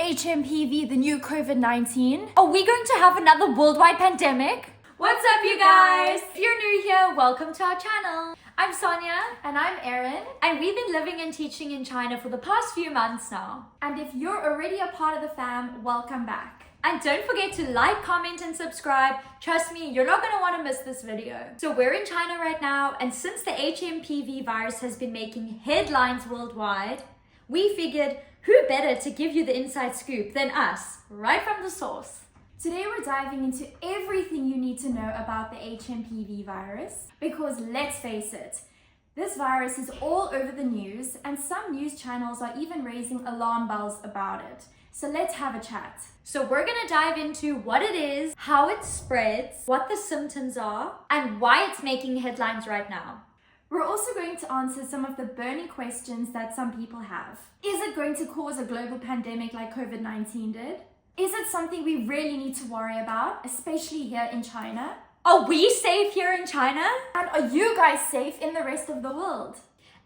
HMPV the new COVID-19? Are we going to have another worldwide pandemic? What's up, you guys? If you're new here, welcome to our channel. I'm Sonia. And I'm Erin. And we've been living and teaching in China for the past few months now. And if you're already a part of the fam, welcome back. And don't forget to like, comment, and subscribe. Trust me, you're not going to want to miss this video. So we're in China right now, and since the HMPV virus has been making headlines worldwide, we figured who better to give you the inside scoop than us, right from the source. Today we're diving into everything you need to know about the HMPV virus, because let's face it, this virus is all over the news, and some news channels are even raising alarm bells about it. So let's have a chat. So we're gonna dive into what it is, how it spreads, what the symptoms are, and why it's making headlines right now. We're also going to answer some of the burning questions that some people have. Is it going to cause a global pandemic like COVID-19 did? Is it something we really need to worry about, especially here in China? Are we safe here in China? And are you guys safe in the rest of the world?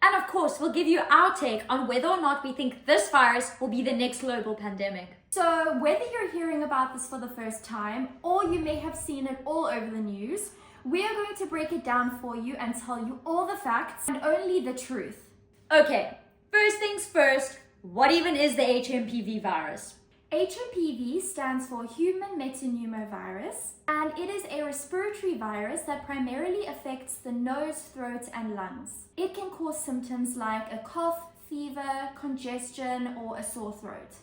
And of course, we'll give you our take on whether or not we think this virus will be the next global pandemic. So whether you're hearing about this for the first time, or you may have seen it all over the news, we are going to break it down for you and tell you all the facts and only the truth. Okay, first things first, what even is the HMPV virus? HMPV stands for Human Metapneumovirus, and it is a respiratory virus that primarily affects the nose, throat, and lungs. It can cause symptoms like a cough, fever, congestion, or a sore throat.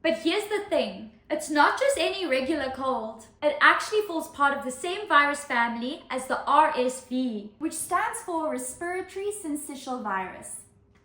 But here's the thing, it's not just any regular cold. It actually falls part of the same virus family as the RSV, which stands for Respiratory Syncytial Virus.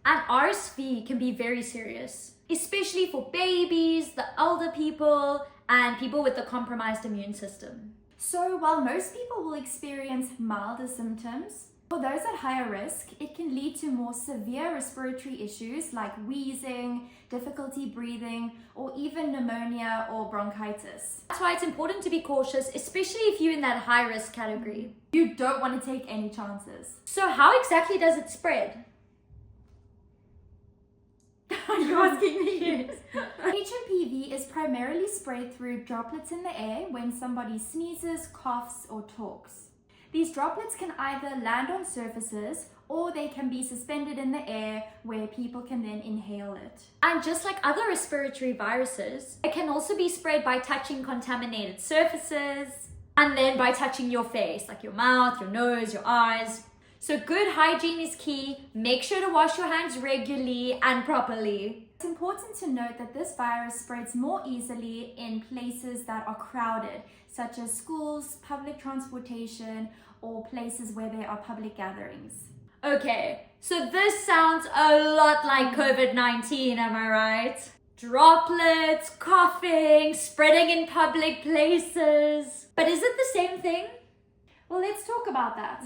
And RSV can be very serious, especially for babies, the elder people, and people with a compromised immune system. So while most people will experience milder symptoms, for those at higher risk, it can lead to more severe respiratory issues like wheezing, difficulty breathing, or even pneumonia or bronchitis. That's why it's important to be cautious, especially if you're in that high risk category. You don't want to take any chances. So how exactly does it spread? Are you asking me? HMPV is primarily spread through droplets in the air when somebody sneezes, coughs, or talks. These droplets can either land on surfaces or they can be suspended in the air where people can then inhale it. And just like other respiratory viruses, it can also be spread by touching contaminated surfaces and then by touching your face, like your mouth, your nose, your eyes. So good hygiene is key. Make sure to wash your hands regularly and properly. It's important to note that this virus spreads more easily in places that are crowded, such as schools, public transportation, or places where there are public gatherings. Okay, so this sounds a lot like COVID-19, am I right? Droplets, coughing, spreading in public places. But is it the same thing? Well, let's talk about that.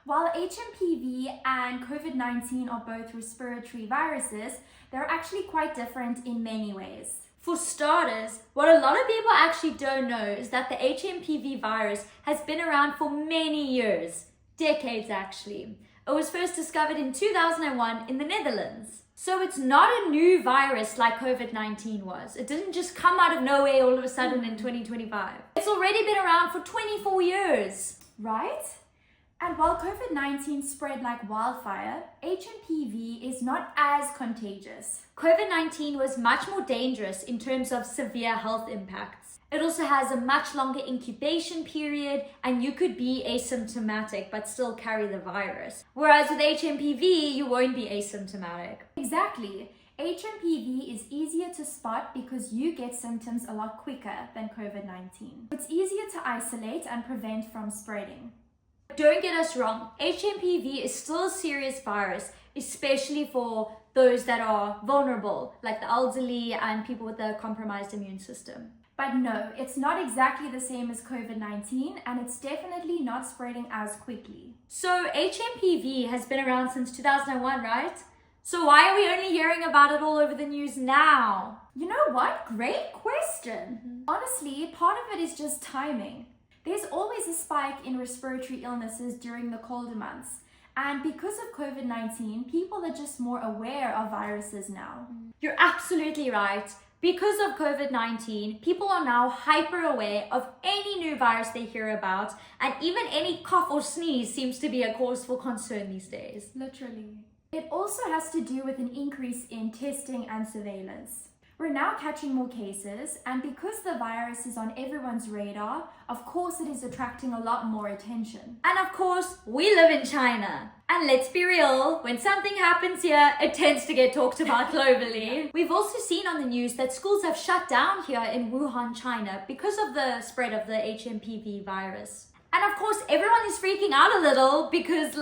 While HMPV and COVID-19 are both respiratory viruses, they're actually quite different in many ways. For starters, what a lot of people actually don't know is that the HMPV virus has been around for many years, decades actually. It was first discovered in 2001 in the Netherlands. So it's not a new virus like COVID-19 was. It didn't just come out of nowhere all of a sudden in 2025. It's already been around for 24 years. Right? And while COVID-19 spread like wildfire, HMPV is not as contagious. COVID-19 was much more dangerous in terms of severe health impacts. It also has a much longer incubation period, and you could be asymptomatic but still carry the virus. Whereas with HMPV, you won't be asymptomatic. Exactly. HMPV is easier to spot because you get symptoms a lot quicker than COVID-19. It's easier to isolate and prevent from spreading. Don't get us wrong, HMPV is still a serious virus, especially for those that are vulnerable, like the elderly and people with a compromised immune system. But no, it's not exactly the same as COVID-19, and it's definitely not spreading as quickly. So HMPV has been around since 2001, right? So why are we only hearing about it all over the news now? You know what? Great question. Honestly, part of it is just timing. There's always a spike in respiratory illnesses during the colder months. And because of COVID-19, people are just more aware of viruses now. You're absolutely right. Because of COVID-19, people are now hyper aware of any new virus they hear about, and even any cough or sneeze seems to be a cause for concern these days. Literally. It also has to do with an increase in testing and surveillance. We're now catching more cases, and because the virus is on everyone's radar, of course it is attracting a lot more attention. And of course, we live in China. And let's be real, when something happens here, it tends to get talked about globally. We've also seen on the news that schools have shut down here in Wuhan, China, because of the spread of the HMPV virus. And of course, everyone is freaking out a little because,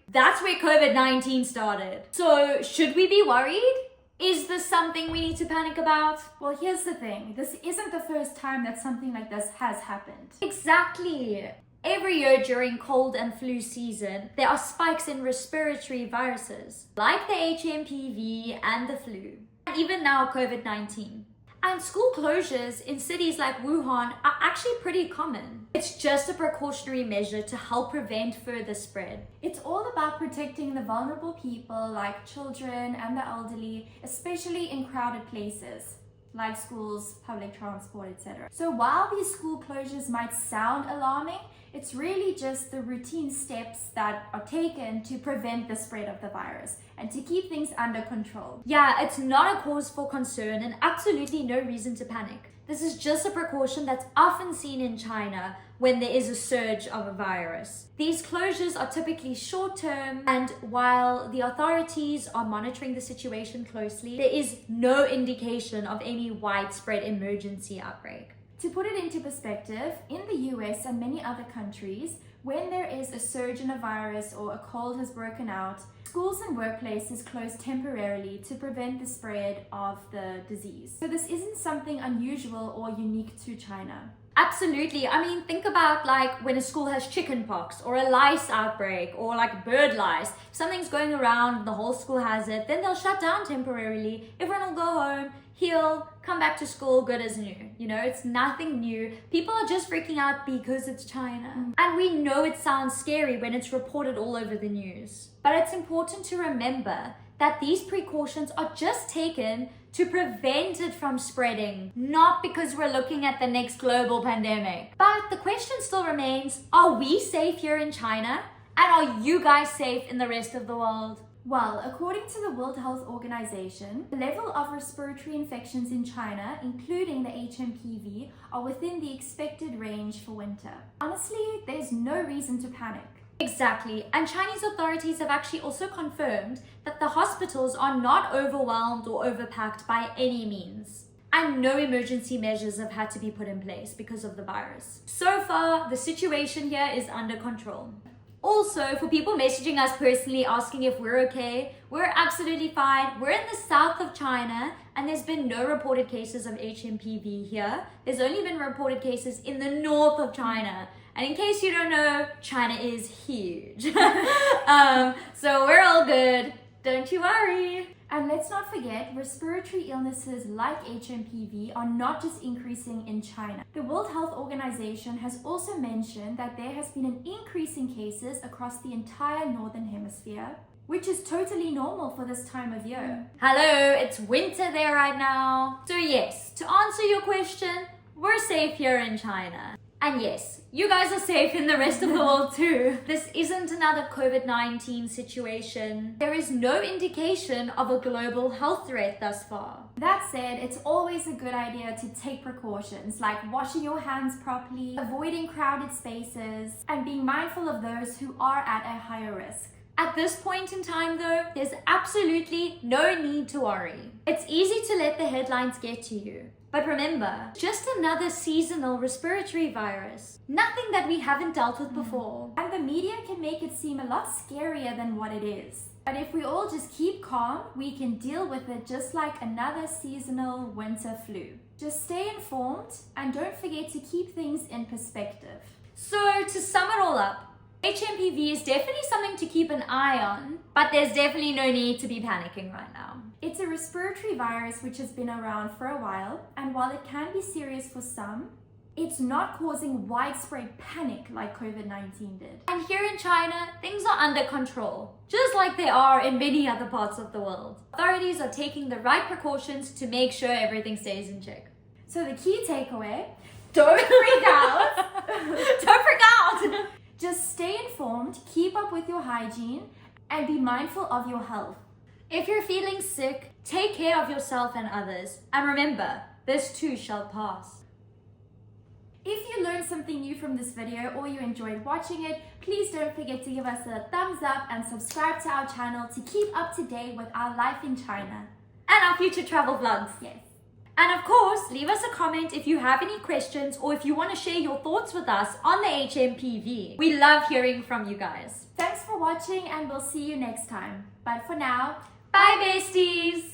that's where COVID-19 started. So, should we be worried? Is this something we need to panic about? Well, here's the thing. This isn't the first time that something like this has happened. Exactly. Every year during cold and flu season, there are spikes in respiratory viruses, like the HMPV and the flu, and even now COVID-19. And school closures in cities like Wuhan are actually pretty common. It's just a precautionary measure to help prevent further spread. It's all about protecting the vulnerable people like children and the elderly, especially in crowded places like schools, public transport, etc. So while these school closures might sound alarming, it's really just the routine steps that are taken to prevent the spread of the virus and to keep things under control. Yeah, it's not a cause for concern and absolutely no reason to panic. This is just a precaution that's often seen in China when there is a surge of a virus. These closures are typically short-term, and while the authorities are monitoring the situation closely, there is no indication of any widespread emergency outbreak. To put it into perspective, in the US and many other countries, when there is a surge in a virus or a cold has broken out, schools and workplaces close temporarily to prevent the spread of the disease. So this isn't something unusual or unique to China. Absolutely. I mean, think about when a school has chickenpox or a lice outbreak or bird lice. If something's going around, the whole school has it, then they'll shut down temporarily. Everyone will go home, heal, come back to school, good as new. It's nothing new. People are just freaking out because it's China. And we know it sounds scary when it's reported all over the news. But it's important to remember that these precautions are just taken to prevent it from spreading, not because we're looking at the next global pandemic. But the question still remains, are we safe here in China? And are you guys safe in the rest of the world? Well, according to the World Health Organization, the level of respiratory infections in China, including the HMPV, are within the expected range for winter. Honestly, there's no reason to panic. Exactly, and Chinese authorities have actually also confirmed that the hospitals are not overwhelmed or overpacked by any means. And no emergency measures have had to be put in place because of the virus. So far, the situation here is under control. Also, for people messaging us personally asking if we're okay, we're absolutely fine. We're in the south of China and there's been no reported cases of HMPV here. There's only been reported cases in the north of China. And in case you don't know, China is huge. So we're all good. Don't you worry. And let's not forget, respiratory illnesses like HMPV are not just increasing in China. The World Health Organization has also mentioned that there has been an increase in cases across the entire Northern Hemisphere, which is totally normal for this time of year. Hello, it's winter there right now. So yes, to answer your question, we're safe here in China. And yes, you guys are safe in the rest of the world too. This isn't another COVID-19 situation. There is no indication of a global health threat thus far. That said, it's always a good idea to take precautions like washing your hands properly, avoiding crowded spaces, and being mindful of those who are at a higher risk. At this point in time though, there's absolutely no need to worry. It's easy to let the headlines get to you. But remember, just another seasonal respiratory virus. Nothing that we haven't dealt with before. And the media can make it seem a lot scarier than what it is. But if we all just keep calm, we can deal with it just like another seasonal winter flu. Just stay informed and don't forget to keep things in perspective. So to sum it all up, HMPV is definitely something to keep an eye on, but there's definitely no need to be panicking right now. It's a respiratory virus which has been around for a while, and while it can be serious for some, It's not causing widespread panic like COVID-19 did. And here in China, things are under control, just like they are in many other parts of the world. Authorities are taking the right precautions to make sure everything stays in check. So the key takeaway, don't freak out. Don't freak out! Just stay informed, keep up with your hygiene, and be mindful of your health. If you're feeling sick, take care of yourself and others. And remember, this too shall pass. If you learned something new from this video or you enjoyed watching it, please don't forget to give us a thumbs up and subscribe to our channel to keep up to date with our life in China. And our future travel vlogs. Yes. And of course, leave us a comment if you have any questions or if you want to share your thoughts with us on the HMPV. We love hearing from you guys. Thanks for watching and we'll see you next time. But for now, bye besties!